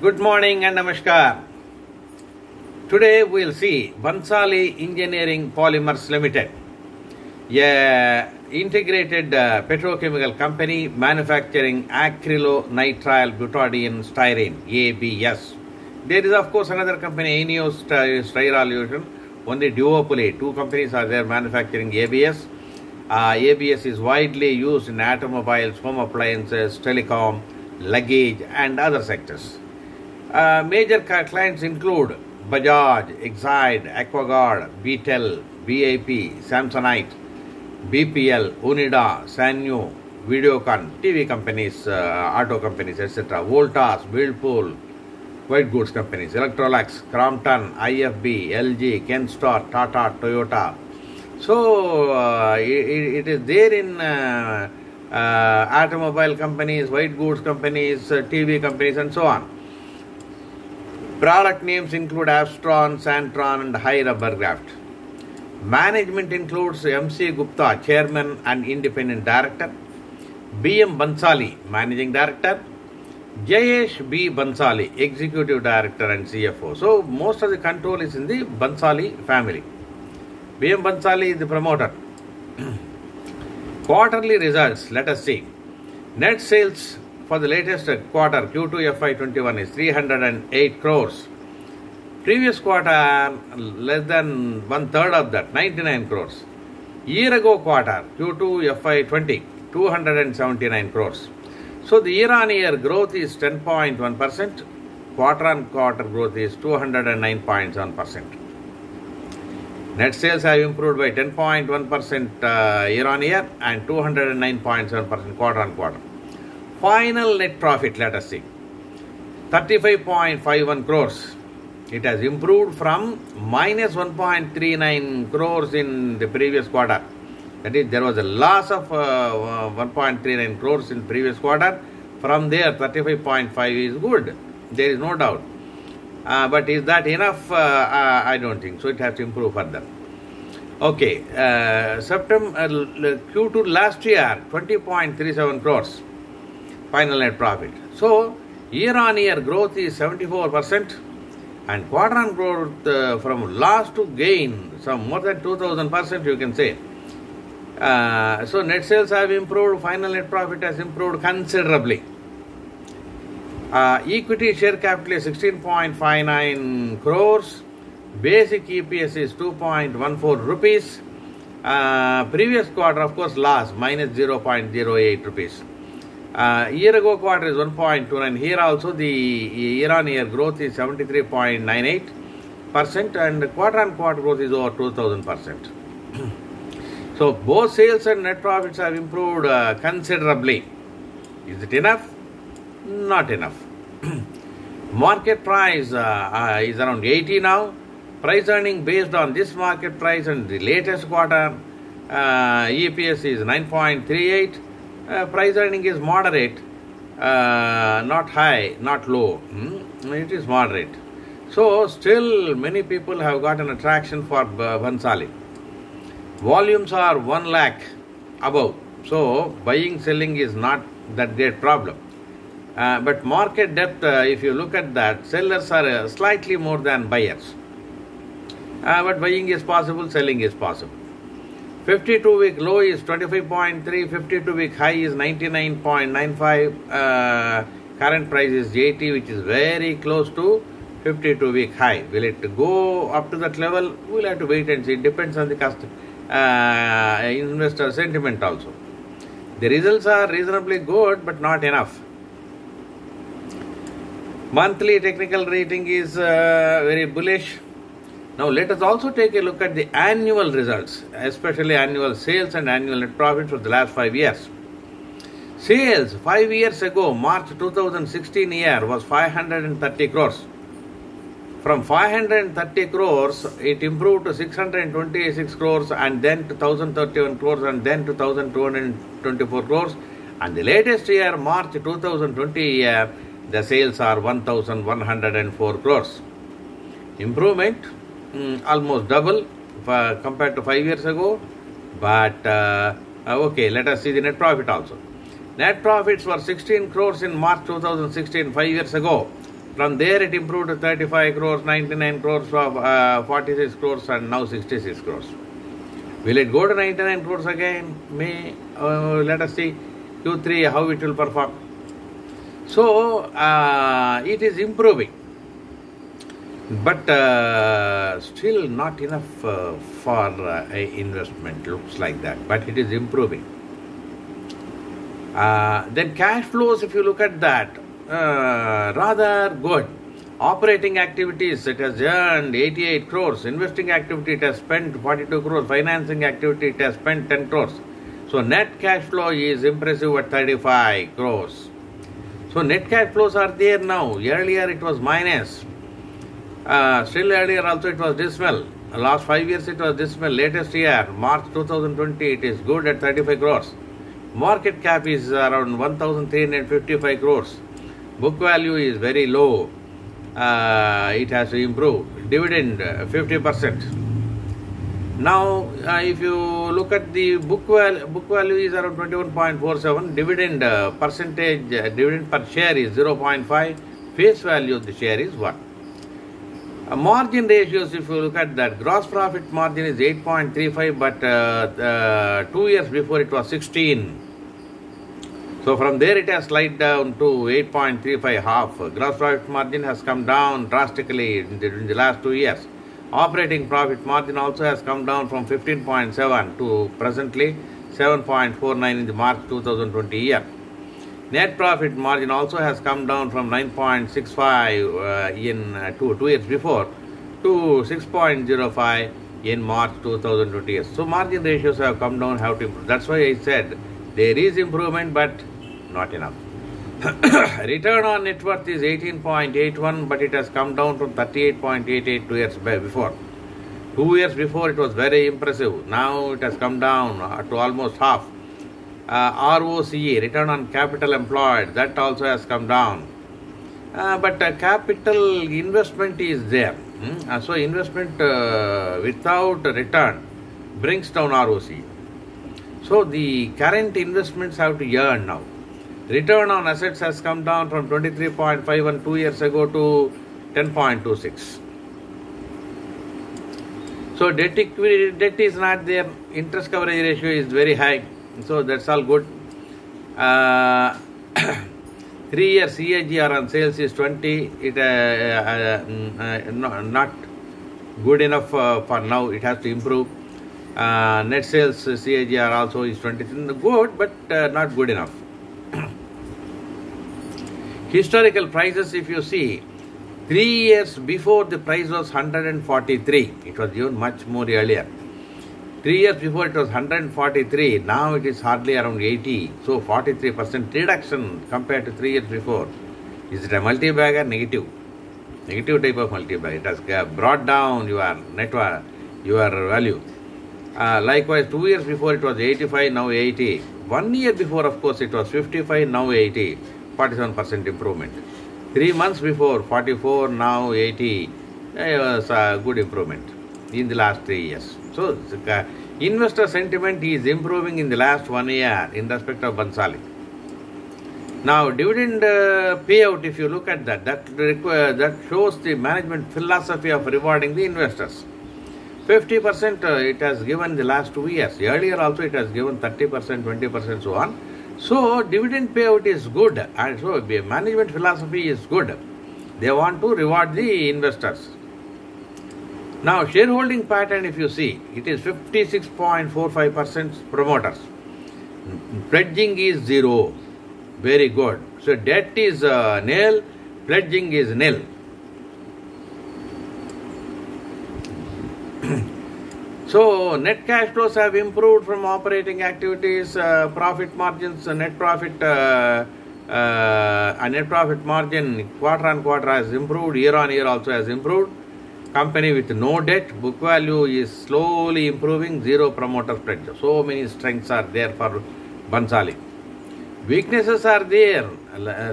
Good morning and namaskar. Today we'll see Bhansali Engineering Polymers Limited, a integrated petrochemical company manufacturing acrylonitrile butadiene styrene (ABS). There is of course another company, Eneos Styrolution, only duopoly. Two companies are there manufacturing ABS. ABS is widely used in automobiles, home appliances, telecom, luggage and other sectors. Major clients include Bajaj, Exide, Aquaguard, Beetel, BIP, Samsonite, BPL, Unida, Sanyo, Videocon, TV companies, auto companies, etc. Voltas, Whirlpool, white goods companies, Electrolux, Crompton, IFB, LG, Kenstar, Tata, Toyota. So it is there in automobile companies, white goods companies, TV companies and so on. Product names include Astron, Santron and High Rubber Graft. Management includes MC Gupta, Chairman and Independent Director, BM Bhansali, Managing Director, Jayesh B. Bhansali, Executive Director and CFO. So most of the control is in the Bhansali family. BM Bhansali is the promoter. Quarterly results, let us see. Net sales for the latest quarter Q2 FY21 is 308 crores. Previous quarter less than 1/3 of that, 99 crores. Year ago quarter Q2 FY20 279 crores. So the year on year growth is 10.1%. Quarter on quarter growth is 209.7%. Net sales have improved by 10.1% year on year and 209.7% quarter on quarter. Final net profit, let us see, 35.51 crores. It has improved from minus 1.39 crores in the previous quarter. That is, there was a loss of 1.39 crores in previous quarter. From there, 35.5 is good. There is no doubt. But is that enough? I don't think so. It has to improve further. Okay, September Q2 last year, 20.37 crores. Final net profit. So, year on year growth is 74% and quarter on growth from loss to gain, some more than 2000% you can say. So, net sales have improved, final net profit has improved considerably. Equity share capital is 16.59 crores. Basic EPS is 2.14 rupees. Previous quarter, of course, loss, minus 0.08 rupees. Year ago quarter is 1.29. Here also the year on year growth is 73.98% and quarter on quarter growth is over 2000%. So both sales and net profits have improved considerably. Is it enough? Not enough. Market price is around 80 now. Price earning based on this market price and the latest quarter EPS is 9.38. Price earning is moderate, not high, not low. It is moderate. So still many people have got an attraction for Bhansali. Volumes are 1 lakh above. So buying, selling is not that great problem. But market depth, if you look at that, sellers are slightly more than buyers. But buying is possible, selling is possible. 52-week low is 25.3, 52-week high is 99.95. Current price is 80, which is very close to 52-week high. Will it go up to that level? We'll have to wait and see. It depends on the investor sentiment also. The results are reasonably good, but not enough. Monthly technical rating is very bullish. Now let us also take a look at the annual results, especially annual sales and annual net profits for the last 5 years. Sales 5 years ago, March 2016 year, was 530 crores. From 530 crores, it improved to 626 crores and then to 1031 crores and then to 1224 crores. And the latest year, March 2020 year, the sales are 1104 crores. Improvement. Almost double compared to 5 years ago, but okay, let us see the net profit also. Net profits were 16 crores in March 2016, 5 years ago. From there it improved to 35 crores, 99 crores, 46 crores and now 66 crores. Will it go to 99 crores again? Let us see Q3 how it will perform. So it is improving, but still not enough for investment, looks like that, but it is improving. Then cash flows, if you look at that, rather good. Operating activities, it has earned 88 crores. Investing activity, it has spent 42 crores. Financing activity, it has spent 10 crores. So net cash flow is impressive at 35 crores. So net cash flows are there now. Earlier it was minus. Still earlier also it was dismal. Last 5 years it was dismal. Latest year, March 2020, it is good at 35 crores. Market cap is around 1,355 crores. Book value is very low. It has to improve. Dividend 50%. Now, if you look at the book value is around 21.47. Dividend percentage, dividend per share is 0.5. Face value of the share is 1. Margin ratios, if you look at that, gross profit margin is 8.35, but 2 years before it was 16. So from there it has slid down to 8.35 half. Gross profit margin has come down drastically in the last 2 years. Operating profit margin also has come down from 15.7 to presently 7.49 in the March 2020 year. Net profit margin also has come down from 9.65 in 2 years before to 6.05 in March 2020. So margin ratios have come down, have to improve. That's why I said there is improvement, but not enough. Return on net worth is 18.81, but it has come down from 38.88 2 years before. 2 years before it was very impressive. Now it has come down to almost half. ROCE, return on capital employed, that also has come down. But capital investment is there. So investment without return brings down ROCE. So the current investments have to earn now. Return on assets has come down from 23.51 2 years ago to 10.26. So debt is not there. Interest coverage ratio is very high. So that's all good. 3 year CAGR on sales is 20. It not good enough for now. It has to improve. Net sales CAGR also is 20. Good, but not good enough. Historical prices, if you see, 3 years before the price was 143. It was even much more earlier. 3 years before it was 143. Now it is hardly around 80. So 43% reduction compared to 3 years before. Is it a multi-bagger? Negative. Negative type of multi-bagger. It has brought down your net worth, your value. Likewise, 2 years before it was 85, now 80. 1 year before, of course, it was 55, now 80. 47% improvement. 3 months before 44, now 80. It was a good improvement in the last 3 years. So investor sentiment is improving in the last 1 year in respect of Bhansali. Now dividend payout, if you look at that shows the management philosophy of rewarding the investors. 50% it has given the last 2 years. Earlier also it has given 30%, 20%, so on. So dividend payout is good, and so management philosophy is good. They want to reward the investors. Now shareholding pattern, if you see, it is 56.45% promoters. Pledging is 0. Very good. So debt is nil, pledging is nil. So net cash flows have improved from operating activities, profit margins, net profit margin quarter on quarter has improved, year on year also has improved. Company with no debt, book value is slowly improving, 0 promoter spread. So many strengths are there for Bhansali. Weaknesses are there.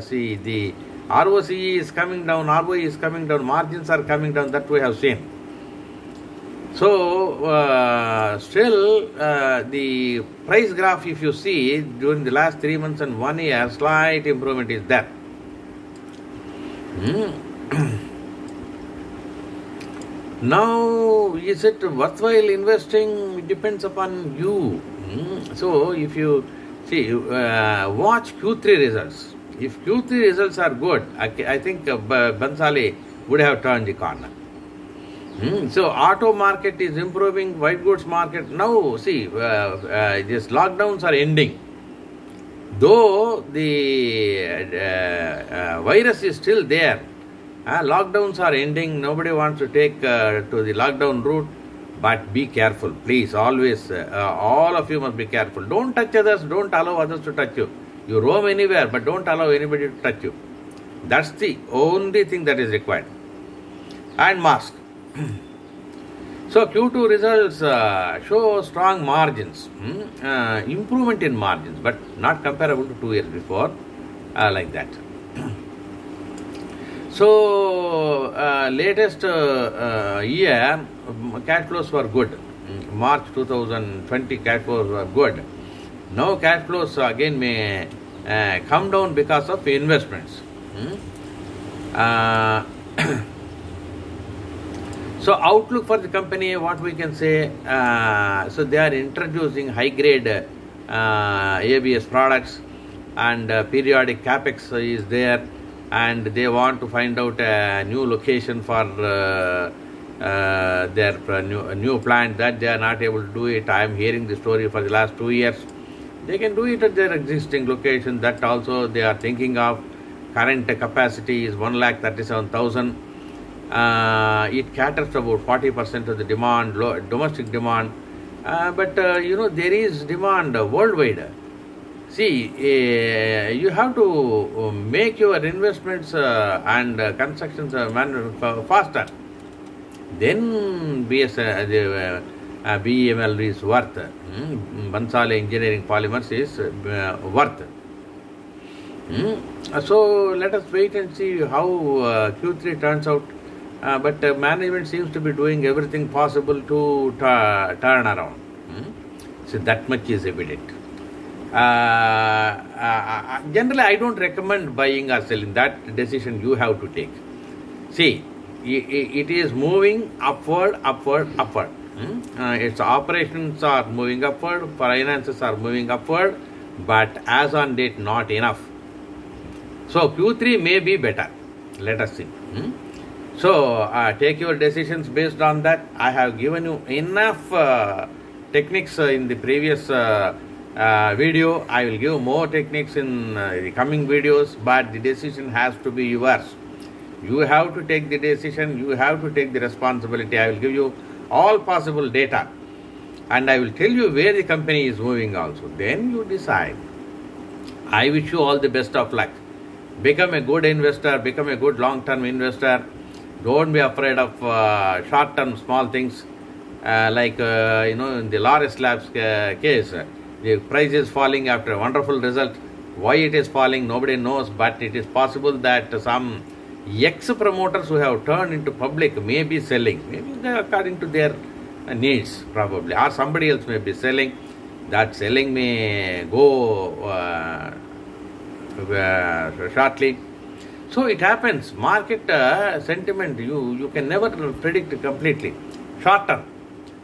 See, the ROCE is coming down, ROE is coming down, margins are coming down, that we have seen. So, still the price graph, if you see, during the last 3 months and 1 year, slight improvement is there. Now, is it worthwhile investing? It depends upon you. So, if you see, watch Q3 results. If Q3 results are good, I think Bhansali would have turned the corner. So, auto market is improving, white goods market. Now, see, these lockdowns are ending. Though the virus is still there, lockdowns are ending, nobody wants to take to the lockdown route, but be careful, please, always, all of you must be careful. Don't touch others, don't allow others to touch you. You roam anywhere, but don't allow anybody to touch you. That's the only thing that is required. And mask. So Q2 results show strong margins, improvement in margins, but not comparable to 2 years before, like that. So, latest year, cash flows were good. March 2020 cash flows were good. Now cash flows again may come down because of investments. So outlook for the company, what we can say, so they are introducing high grade ABS products, and periodic capex is there, and they want to find out a new location for their new plant, that they are not able to do it. I am hearing the story for the last 2 years. They can do it at their existing location, that also they are thinking of. Current capacity is 1,37,000. It caters to about 40% of the demand, domestic demand, but there is demand worldwide. See, you have to make your investments and constructions faster. Then BEML is worth. Bhansali Engineering Polymers is worth. So let us wait and see how Q3 turns out. But management seems to be doing everything possible to turn around. So that much is evident. Generally, I don't recommend buying or selling. That decision you have to take. See, it is moving upward. Its operations are moving upward, finances are moving upward, but as on date, not enough. So Q3 may be better. Let us see. So take your decisions based on that. I have given you enough techniques in the previous video. I will give more techniques in the coming videos, but the decision has to be yours. You have to take the decision. You have to take the responsibility. I will give you all possible data, and I will tell you where the company is moving also. Then you decide. I wish you all the best of luck. Become a good investor. Become a good long-term investor. Don't be afraid of short-term small things, like in the Laurus Labs case, the price is falling after a wonderful result. Why it is falling, nobody knows, but it is possible that some ex-promoters who have turned into public may be selling, maybe according to their needs probably, or somebody else may be selling. That selling may go shortly. So it happens. Market sentiment, you can never predict completely. Short term.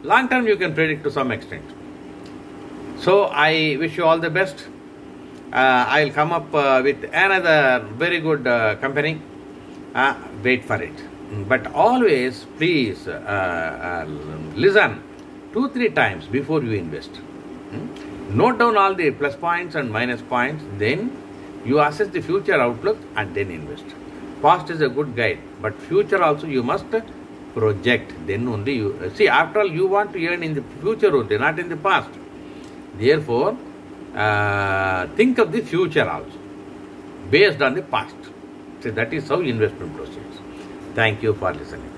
Long term you can predict to some extent. So I wish you all the best. I will come up with another very good company. Wait for it. But always please listen 2-3 times before you invest. Note down all the plus points and minus points. Then you assess the future outlook and then invest. Past is a good guide, but future also you must project. Then only you see. After all, you want to earn in the future only, not in the past. Therefore, think of the future also, based on the past. So that is how investment proceeds. Thank you for listening.